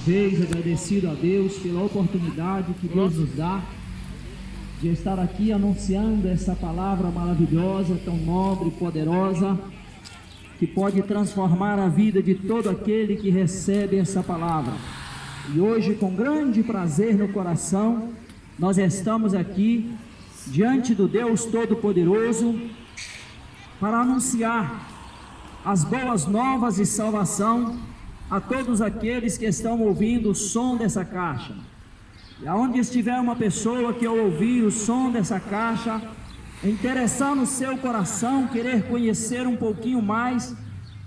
vez agradecido a Deus pela oportunidade que Deus nos dá de estar aqui anunciando essa palavra maravilhosa, tão nobre, poderosa, que pode transformar a vida de todo aquele que recebe essa palavra. E hoje, com grande prazer no coração, nós estamos aqui diante do Deus Todo-Poderoso para anunciar as boas novas de salvação a todos aqueles que estão ouvindo o som dessa caixa. E aonde estiver uma pessoa que ao ouvir o som dessa caixa, interessar no seu coração, querer conhecer um pouquinho mais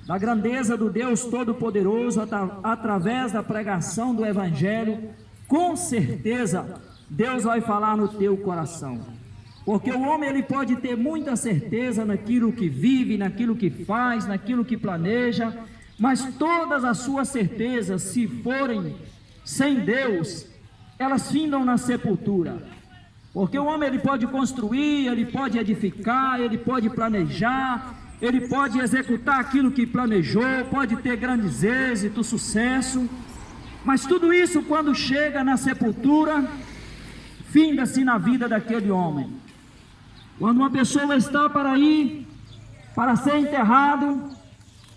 da grandeza do Deus Todo-Poderoso através da pregação do Evangelho, com certeza Deus vai falar no teu coração. Porque o homem ele pode ter muita certeza naquilo que vive, naquilo que faz, naquilo que planeja, mas todas as suas certezas, se forem sem Deus, elas findam na sepultura. Porque o homem ele pode construir, ele pode edificar, ele pode planejar, ele pode executar aquilo que planejou, pode ter grandes êxitos, sucesso, mas tudo isso quando chega na sepultura, finda-se na vida daquele homem. Quando uma pessoa está para ir, para ser enterrado,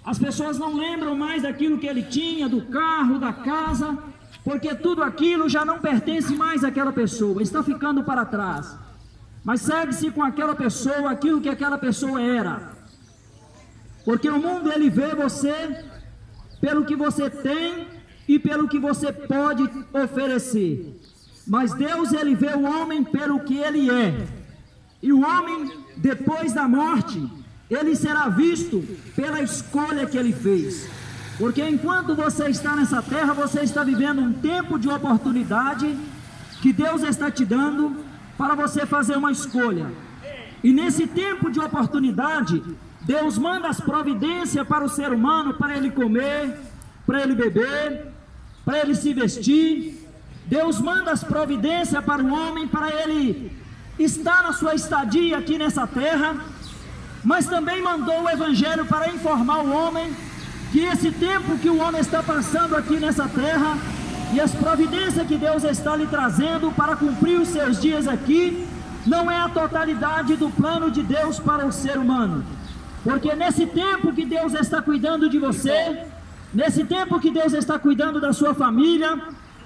as pessoas não lembram mais daquilo que ele tinha, do carro, da casa, porque tudo aquilo já não pertence mais àquela pessoa, está ficando para trás. Mas segue-se com aquela pessoa aquilo que aquela pessoa era. Porque o mundo ele vê você pelo que você tem e pelo que você pode oferecer. Mas Deus ele vê o homem pelo que ele é. E o homem, depois da morte, ele será visto pela escolha que ele fez. Porque enquanto você está nessa terra, você está vivendo um tempo de oportunidade que Deus está te dando para você fazer uma escolha. E nesse tempo de oportunidade, Deus manda as providências para o ser humano, para ele comer, para ele beber, para ele se vestir. Deus manda as providências para o homem, para ele estar na sua estadia aqui nessa terra, mas também mandou o Evangelho para informar o homem que esse tempo que o homem está passando aqui nessa terra e as providências que Deus está lhe trazendo para cumprir os seus dias aqui, não é a totalidade do plano de Deus para o ser humano. Porque nesse tempo que Deus está cuidando de você, nesse tempo que Deus está cuidando da sua família,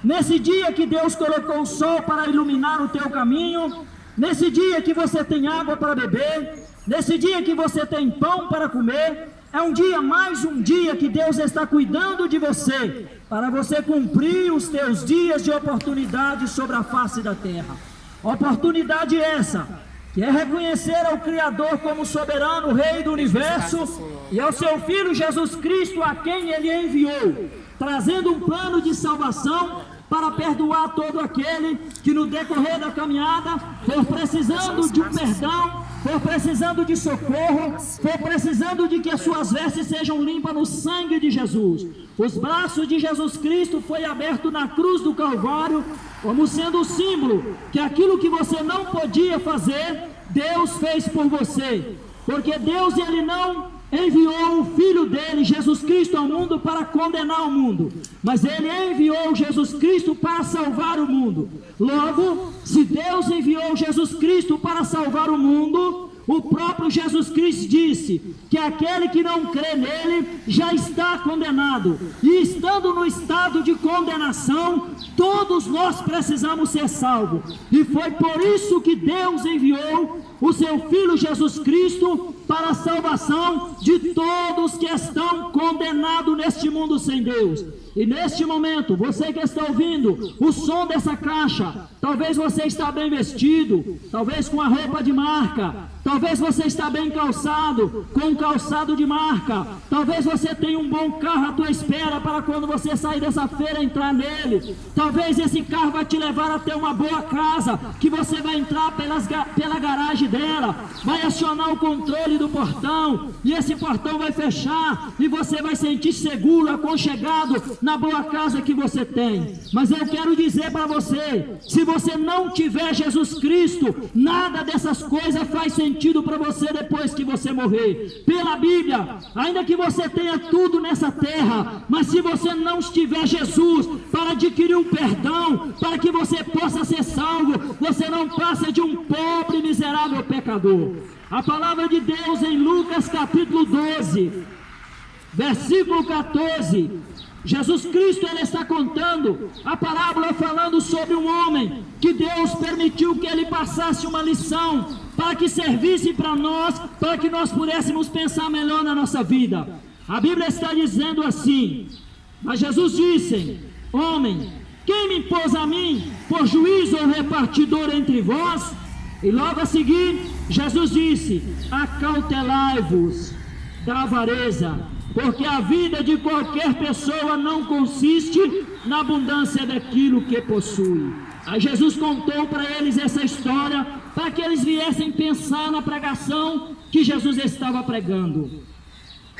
nesse dia que Deus colocou o sol para iluminar o teu caminho, nesse dia que você tem água para beber, nesse dia que você tem pão para comer, é um dia, mais um dia que Deus está cuidando de você, para você cumprir os teus dias de oportunidade sobre a face da terra. Oportunidade essa, que é reconhecer ao Criador como soberano Rei do Universo e ao seu Filho Jesus Cristo, a quem Ele enviou, trazendo um plano de salvação para perdoar todo aquele que no decorrer da caminhada for precisando de um perdão, for precisando de socorro, for precisando de que as suas vestes sejam limpas no sangue de Jesus. Os braços de Jesus Cristo foi aberto na cruz do Calvário, como sendo o símbolo que aquilo que você não podia fazer, Deus fez por você. Porque Deus ele não enviou o Filho dele, Jesus Cristo, ao mundo para condenar o mundo, mas ele enviou Jesus Cristo para salvar o mundo. Logo, se Deus enviou Jesus Cristo para salvar o mundo, o próprio Jesus Cristo disse que aquele que não crê nele já está condenado, e estando no estado de condenação, todos nós precisamos ser salvos. E foi por isso que Deus enviou o seu Filho Jesus Cristo para a salvação de todos que estão condenados neste mundo sem Deus. E neste momento, você que está ouvindo o som dessa caixa, talvez você está bem vestido, talvez com a roupa de marca, talvez você está bem calçado, com um calçado de marca, talvez você tenha um bom carro à tua espera para quando você sair dessa feira entrar nele, talvez esse carro vai te levar até uma boa casa, que você vai entrar pela garagem dela, vai acionar o controle do portão, e esse portão vai fechar, e você vai sentir seguro, aconchegado, na boa casa que você tem. Mas eu quero dizer para você, se você não tiver Jesus Cristo, nada dessas coisas faz sentido permitido para você depois que você morrer. Pela Bíblia, ainda que você tenha tudo nessa terra, mas se você não estiver Jesus para adquirir um perdão, para que você possa ser salvo, você não passa de um pobre, miserável pecador. A palavra de Deus em Lucas capítulo 12, versículo 14, Jesus Cristo, ele está contando a parábola falando sobre um homem que Deus permitiu que ele passasse uma lição para que servisse para nós, para que nós pudéssemos pensar melhor na nossa vida. A Bíblia está dizendo assim: mas Jesus disse: homem, quem me pôs a mim por juiz ou repartidor entre vós? E logo a seguir, Jesus disse: acautelai-vos da avareza, porque a vida de qualquer pessoa não consiste na abundância daquilo que possui. Aí Jesus contou para eles essa história, para que eles viessem pensar na pregação que Jesus estava pregando.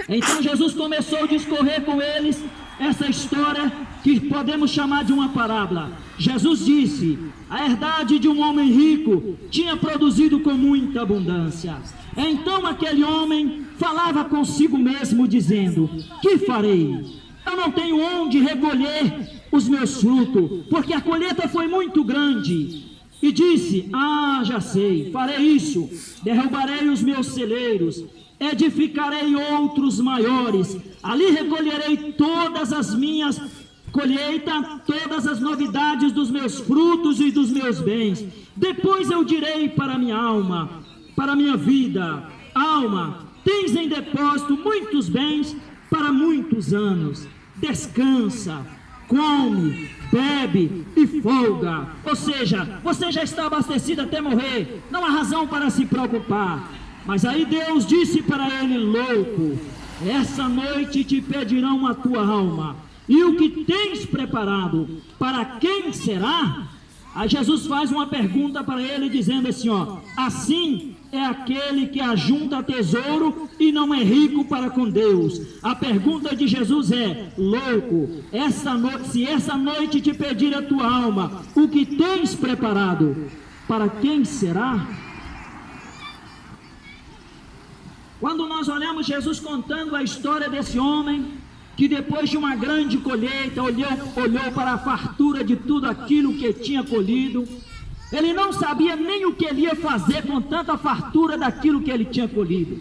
Então Jesus começou a discorrer com eles essa história que podemos chamar de uma parábola. Jesus disse: a herdade de um homem rico tinha produzido com muita abundância. Então aquele homem falava consigo mesmo, dizendo: que farei? Eu não tenho onde recolher os meus frutos, porque a colheita foi muito grande. E disse: ah, já sei, farei isso, derrubarei os meus celeiros, edificarei outros maiores, ali recolherei todas as minhas colheita, todas as novidades dos meus frutos e dos meus bens. Depois eu direi para minha alma, para minha vida: alma, tens em depósito muitos bens para muitos anos, descansa, come, bebe e folga. Ou seja, você já está abastecido até morrer, não há razão para se preocupar. Mas aí Deus disse para ele: louco, essa noite te pedirão a tua alma, e o que tens preparado, para quem será? Aí Jesus faz uma pergunta para ele, dizendo assim: ó, assim é aquele que ajunta tesouro e não é rico para com Deus. A pergunta de Jesus é: louco, se essa noite te pedir a tua alma, o que tens preparado, para quem será? Quando nós olhamos Jesus contando a história desse homem, que depois de uma grande colheita, olhou para a fartura de tudo aquilo que tinha colhido, ele não sabia nem o que ele ia fazer com tanta fartura daquilo que ele tinha colhido.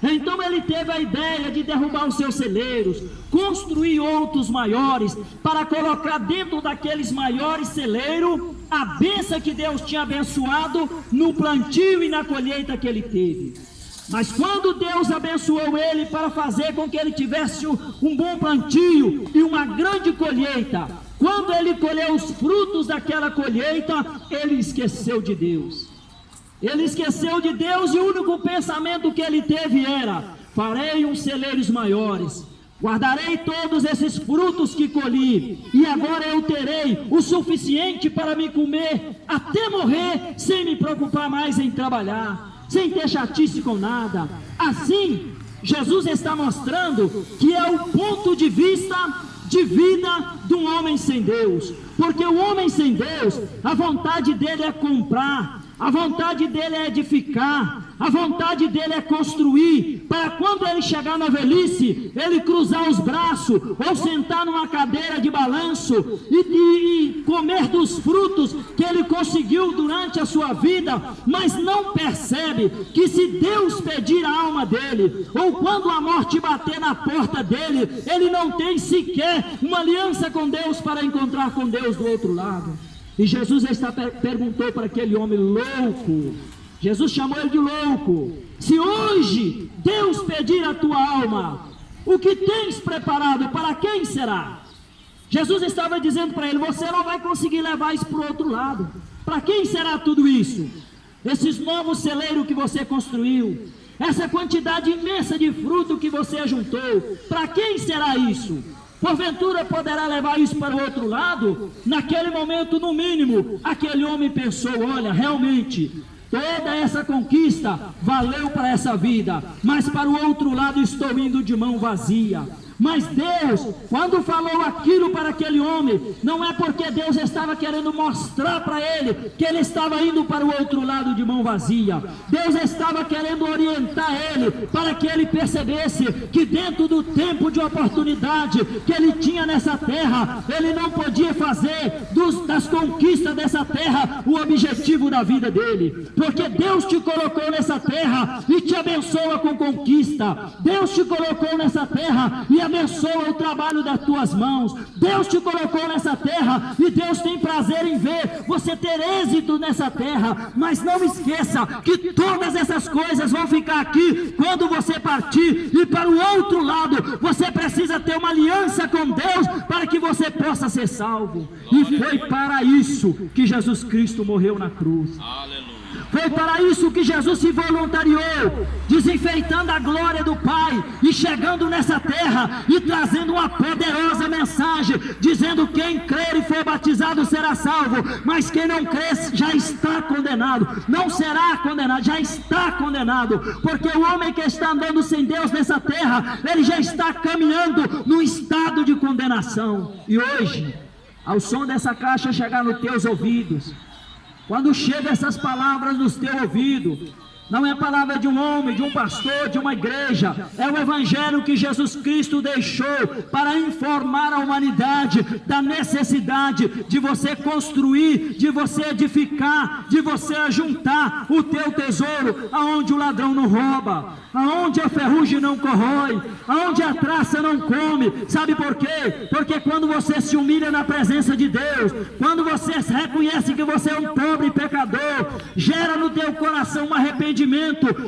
Então ele teve a ideia de derrubar os seus celeiros, construir outros maiores, para colocar dentro daqueles maiores celeiros a bênção que Deus tinha abençoado no plantio e na colheita que ele teve. Mas quando Deus abençoou ele para fazer com que ele tivesse um bom plantio e uma grande colheita, quando ele colheu os frutos daquela colheita, ele esqueceu de Deus. Ele esqueceu de Deus, e o único pensamento que ele teve era: farei uns celeiros maiores, guardarei todos esses frutos que colhi, e agora eu terei o suficiente para me comer até morrer, sem me preocupar mais em trabalhar, sem ter chatice com nada. Assim, Jesus está mostrando que é o ponto de vista de vida de um homem sem Deus. Porque o homem sem Deus, a vontade dele é comprar, a vontade dele é edificar, a vontade dele é construir, para quando ele chegar na velhice, ele cruzar os braços, ou sentar numa cadeira de balanço e comer dos frutos que ele conseguiu durante a sua vida, mas não percebe que se Deus pedir a alma dele, ou quando a morte bater na porta dele, ele não tem sequer uma aliança com Deus para encontrar com Deus do outro lado. E Jesus perguntou para aquele homem louco, Jesus chamou ele de louco: se hoje Deus pedir a tua alma, o que tens preparado, para quem será? Jesus estava dizendo para ele: você não vai conseguir levar isso para o outro lado. Para quem será tudo isso? Esses novos celeiros que você construiu, essa quantidade imensa de fruto que você ajuntou, para quem será isso? Porventura poderá levar isso para o outro lado? Naquele momento, no mínimo, aquele homem pensou: olha, realmente, toda essa conquista valeu para essa vida, mas para o outro lado estou indo de mão vazia. Mas Deus, quando falou aquilo para aquele homem, não é porque Deus estava querendo mostrar para ele que ele estava indo para o outro lado de mão vazia. Deus estava querendo orientar ele para que ele percebesse que dentro do tempo de oportunidade que ele tinha nessa terra, ele não podia fazer das conquistas dessa terra o objetivo da vida dele, porque Deus te colocou nessa terra e te abençoa com conquista. Deus te colocou nessa terra e abençoa o trabalho das tuas mãos. Deus te colocou nessa terra e Deus tem prazer em ver você ter êxito nessa terra. Mas não esqueça que todas essas coisas vão ficar aqui quando você partir, e para o outro lado você precisa ter uma aliança com Deus para que você possa ser salvo. E foi para isso que Jesus Cristo morreu na cruz. Foi para isso que Jesus se voluntariou, desenfeitando a glória do Pai e chegando nessa terra e trazendo uma poderosa mensagem, dizendo: quem crer e for batizado será salvo, mas quem não crer já está condenado. Não será condenado, já está condenado, porque o homem que está andando sem Deus nessa terra, ele já está caminhando no estado de condenação. E hoje, ao som dessa caixa chegar nos teus ouvidos, quando chegam essas palavras nos teus ouvidos, não é palavra de um homem, de um pastor, de uma igreja, é o evangelho que Jesus Cristo deixou para informar a humanidade da necessidade de você construir, de você edificar, de você ajuntar o teu tesouro aonde o ladrão não rouba, aonde a ferrugem não corrói, aonde a traça não come. Sabe por quê? Porque quando você se humilha na presença de Deus, quando você reconhece que você é um pobre pecador, gera no teu coração um arrependimento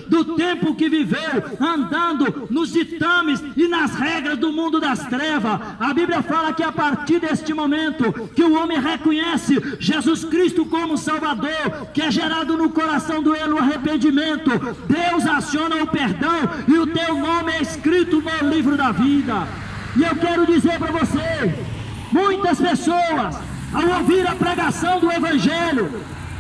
do tempo que viveu, andando nos ditames e nas regras do mundo das trevas. A Bíblia fala que a partir deste momento que o homem reconhece Jesus Cristo como Salvador, que é gerado no coração do ele o arrependimento, Deus aciona o perdão e o teu nome é escrito no livro da vida. E eu quero dizer para você, muitas pessoas, ao ouvir a pregação do Evangelho,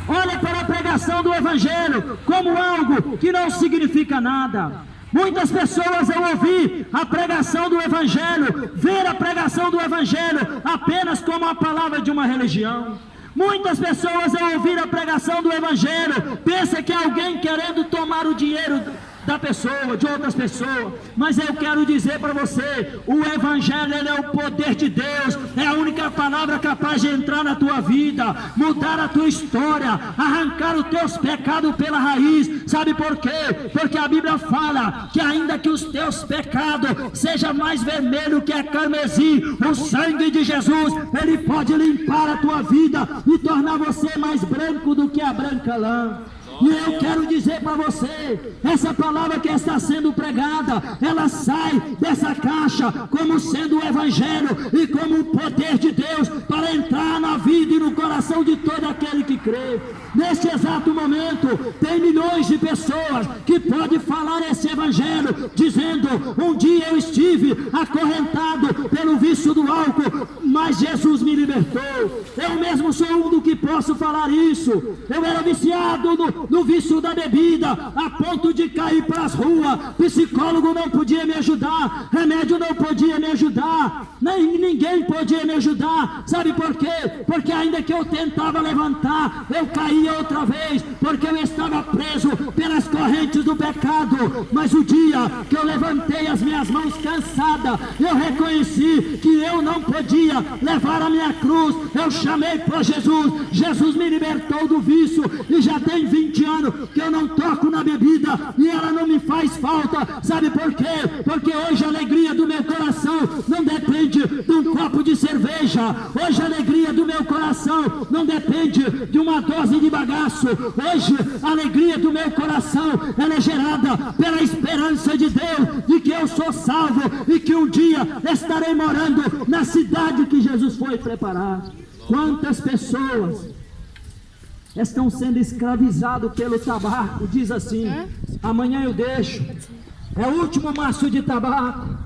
olha para a pregação do Evangelho como algo que não significa nada. Muitas pessoas, ao ouvir a pregação do Evangelho, ver a pregação do Evangelho apenas como a palavra de uma religião. Muitas pessoas, ao ouvir a pregação do Evangelho, pensam que é alguém querendo tomar o dinheiro da pessoa, de outras pessoas. Mas eu quero dizer para você, o Evangelho, ele é o poder de Deus, é a única palavra capaz de entrar na tua vida, mudar a tua história, arrancar os teus pecados pela raiz. Sabe por quê? Porque a Bíblia fala que ainda que os teus pecados sejam mais vermelhos que a carmesim, o sangue de Jesus, ele pode limpar a tua vida e tornar você mais branco do que a branca lã. E eu quero dizer para você, essa palavra que está sendo pregada, ela sai dessa caixa como sendo o Evangelho e como o poder de Deus para entrar na vida e no coração de todo aquele que crê. Neste exato momento, tem milhões de pessoas que podem falar esse Evangelho, dizendo: um dia eu estive acorrentado pelo vício do álcool, mas Jesus me libertou. Eu mesmo sou um do que posso falar isso. Eu era viciado no vício da bebida, a ponto de cair para as ruas. Psicólogo não podia me ajudar, remédio não podia me ajudar, nem ninguém podia me ajudar. Sabe por quê? Porque ainda que eu tentava levantar, eu caía outra vez, porque eu estava preso pelas correntes do pecado. Mas o dia que eu levantei as minhas mãos cansada, eu reconheci que eu não podia levar a minha cruz. Eu chamei por Jesus, Jesus me libertou do vício, e já tem 20 anos que eu não toco na bebida e ela não me faz falta. Sabe por quê? Porque hoje a alegria do meu coração não depende de um copo de cerveja. Hoje a alegria do meu coração não depende de uma dose de bagaço. Hoje a alegria do meu coração, ela é gerada pela esperança de Deus, de que eu sou salvo e que um dia estarei morando na cidade que Jesus foi preparar. Quantas pessoas estão sendo escravizados pelo tabaco? Diz assim: amanhã eu deixo, é o último maço de tabaco.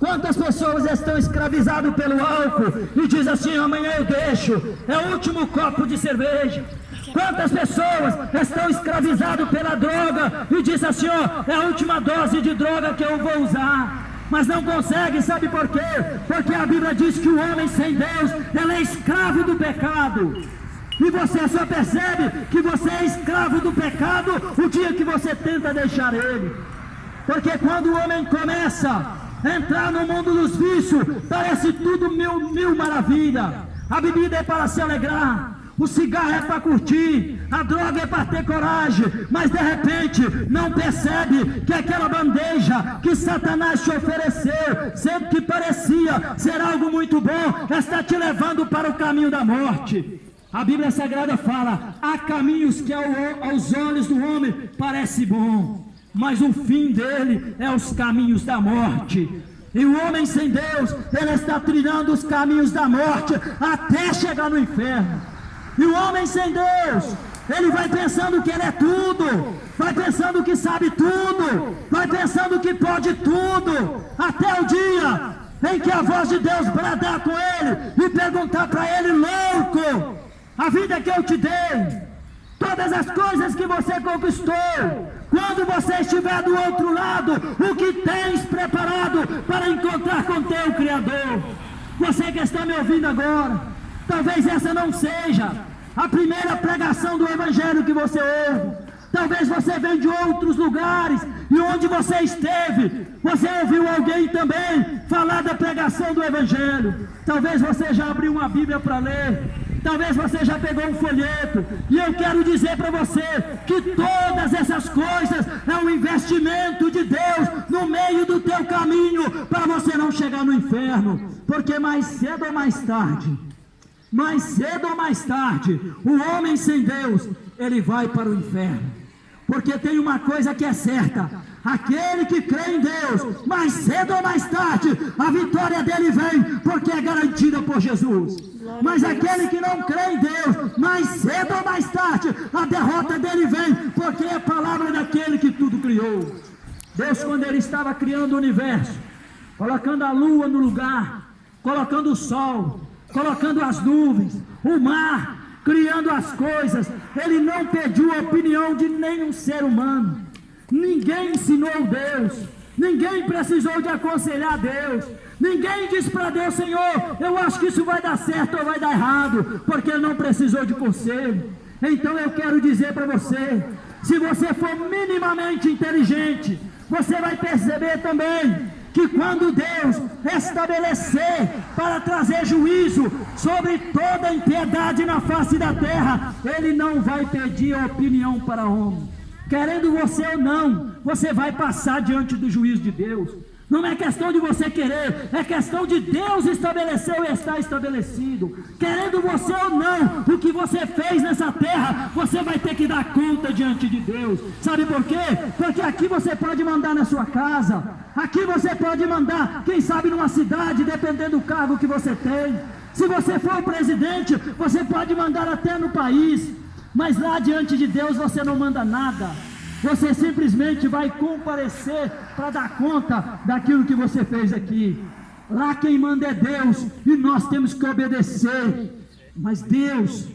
Quantas pessoas estão escravizadas pelo álcool e diz assim: amanhã eu deixo, é o último copo de cerveja. Quantas pessoas estão escravizadas pela droga e diz assim: ó, é a última dose de droga que eu vou usar. mas não consegue, sabe por quê? Porque a Bíblia diz que o homem sem Deus, ele é escravo do pecado. E você só percebe que você é escravo do pecado o dia que você tenta deixar ele. Porque quando o homem começa a entrar no mundo dos vícios, parece tudo mil maravilha. A bebida é para se alegrar, o cigarro é para curtir, a droga é para ter coragem, mas de repente não percebe que aquela bandeja que Satanás te ofereceu, sendo que parecia ser algo muito bom, está te levando para o caminho da morte. A Bíblia Sagrada fala: há caminhos que aos olhos do homem parece bom, mas o fim dele é os caminhos da morte. E o homem sem Deus, ele está trilhando os caminhos da morte até chegar no inferno. E o homem sem Deus, ele vai pensando que ele é tudo, vai pensando que sabe tudo, vai pensando que pode tudo, até o dia em que a voz de Deus bradar com ele e perguntar para ele: louco, a vida que eu te dei, todas as coisas que você conquistou, quando você estiver do outro lado, o que tens preparado para encontrar com teu Criador? Você que está me ouvindo agora, talvez essa não seja a primeira pregação do Evangelho que você ouve. Talvez você venha de outros lugares e onde você esteve, você ouviu alguém também falar da pregação do Evangelho. Talvez você já abriu uma Bíblia para ler, talvez você já pegou um folheto, e eu quero dizer para você que todas essas coisas é um investimento de Deus no meio do teu caminho, para você não chegar no inferno, porque mais cedo ou mais tarde, o homem sem Deus, ele vai para o inferno. Porque tem uma coisa que é certa: aquele que crê em Deus, mais cedo ou mais tarde, a vitória dele vem, porque é garantida por Jesus. Mas aquele que não crê em Deus, mais cedo ou mais tarde, a derrota dele vem, porque é a palavra daquele que tudo criou. Deus, quando ele estava criando o universo, colocando a lua no lugar, colocando o sol, colocando as nuvens, o mar, criando as coisas, ele não pediu a opinião de nenhum ser humano. Ninguém ensinou Deus, ninguém precisou de aconselhar Deus, ninguém disse para Deus: Senhor, eu acho que isso vai dar certo ou vai dar errado, porque ele não precisou de conselho. Então eu quero dizer para você, se você for minimamente inteligente, você vai perceber também que quando Deus estabelecer para trazer juízo sobre toda a impiedade na face da terra, ele não vai pedir opinião para homem. Querendo você ou não, você vai passar diante do juízo de Deus. Não é questão de você querer, é questão de Deus estabeleceu e está estabelecido. Querendo você ou não, o que você fez nessa terra, você vai ter que dar conta diante de Deus. Sabe por quê? Porque aqui você pode mandar na sua casa, aqui você pode mandar, quem sabe numa cidade, dependendo do cargo que você tem. Se você for o presidente, você pode mandar até no país, mas lá diante de Deus você não manda nada. Você simplesmente vai comparecer para dar conta daquilo que você fez aqui. Lá quem manda é Deus e nós temos que obedecer. Mas Deus,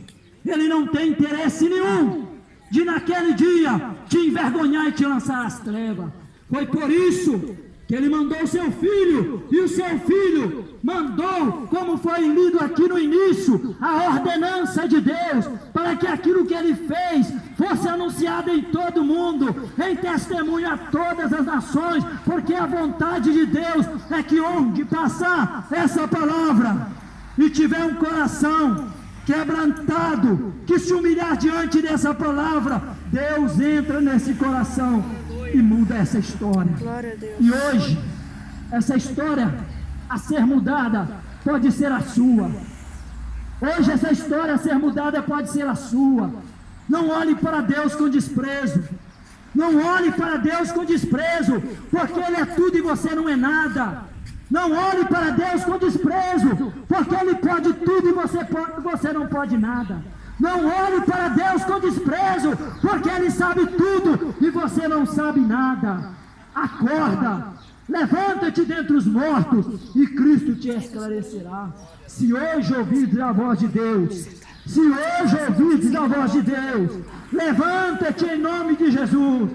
ele não tem interesse nenhum de naquele dia te envergonhar e te lançar às trevas. Foi por isso que ele mandou o seu filho, e o seu filho mandou, como foi lido aqui no início, a ordenança de Deus, para que aquilo que ele fez fosse anunciado em todo o mundo, em testemunho a todas as nações, porque a vontade de Deus é que onde passar essa palavra e tiver um coração quebrantado, que se humilhar diante dessa palavra, Deus entra nesse coração e muda essa história. Glória a Deus. E hoje, essa história a ser mudada pode ser a sua. Hoje essa história a ser mudada pode ser a sua. Não olhe para Deus com desprezo. Não olhe para Deus com desprezo, porque Ele é tudo e você não é nada. Não olhe para Deus com desprezo, porque Ele pode tudo e você não pode nada. Não olhe para Deus com desprezo, porque Ele sabe tudo e você não sabe nada. Acorda, levanta-te dentre os mortos e Cristo te esclarecerá. Se hoje ouvides a voz de Deus, se hoje ouvides a voz de Deus, levanta-te em nome de Jesus.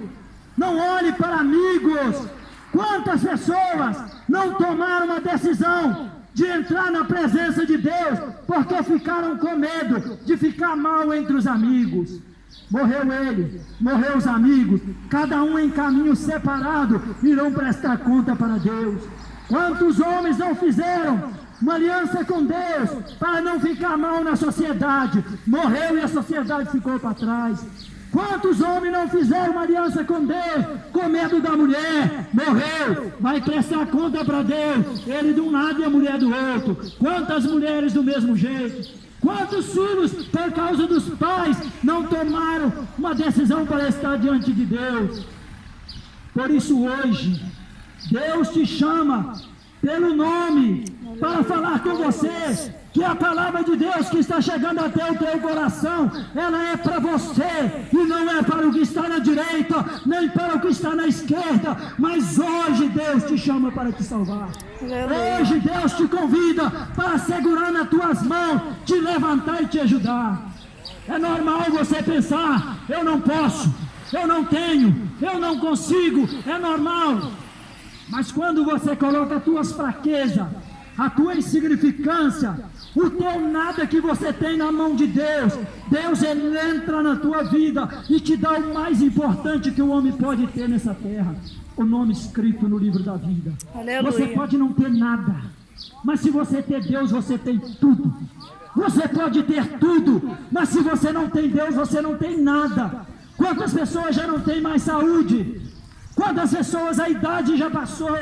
Não olhe para amigos. Quantas pessoas não tomaram uma decisão de entrar na presença de Deus, porque ficaram com medo de ficar mal entre os amigos. Morreu ele, morreu os amigos, cada um em caminho separado, irão prestar conta para Deus. Quantos homens não fizeram uma aliança com Deus para não ficar mal na sociedade? Morreu e a sociedade ficou para trás. Quantos homens não fizeram uma aliança com Deus, com medo da mulher? Morreu, vai prestar conta para Deus, ele de um lado e a mulher do outro. Quantas mulheres do mesmo jeito? Quantos filhos, por causa dos pais, não tomaram uma decisão para estar diante de Deus? Por isso hoje, Deus te chama pelo nome para falar com você, que a palavra de Deus que está chegando até o teu coração, ela é para você, e não é para o que está na direita, nem para o que está na esquerda, mas hoje Deus te chama para te salvar. Hoje Deus te convida para segurar nas tuas mãos, te levantar e te ajudar. É normal você pensar, eu não posso, eu não tenho, eu não consigo, é normal. Mas quando você coloca as tuas fraquezas, a tua insignificância, o teu nada que você tem na mão de Deus, Deus ele entra na tua vida e te dá o mais importante que o homem pode ter nessa terra, o nome escrito no livro da vida. Aleluia. Você pode não ter nada, mas se você ter Deus, você tem tudo. Você pode ter tudo, mas se você não tem Deus, você não tem nada. Quantas pessoas já não têm mais saúde? Quantas pessoas a idade já passou?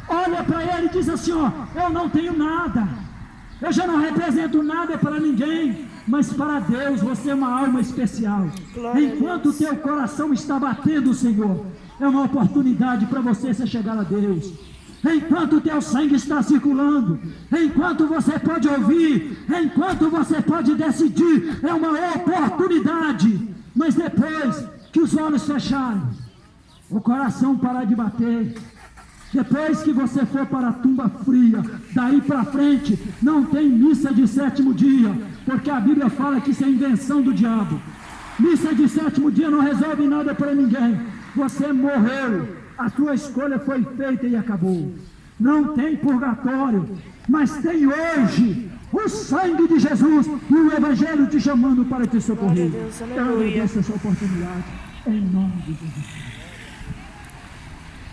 Olha para ele e diz assim, ó, eu não tenho nada, eu já não represento nada para ninguém, mas para Deus você é uma alma especial. Enquanto o teu coração está batendo, Senhor, é uma oportunidade para você se chegar a Deus. Enquanto o teu sangue está circulando, enquanto você pode ouvir, enquanto você pode decidir, é uma oportunidade. Mas depois que os olhos fecharem, o coração parar de bater, depois que você for para a tumba fria, daí para frente não tem missa de sétimo dia, porque a Bíblia fala que isso é invenção do diabo. Missa de sétimo dia não resolve nada para ninguém. Você morreu, a sua escolha foi feita e acabou. Não tem purgatório, mas tem hoje o sangue de Jesus e o Evangelho te chamando para te socorrer. Eu agradeço essa oportunidade, em nome de Jesus.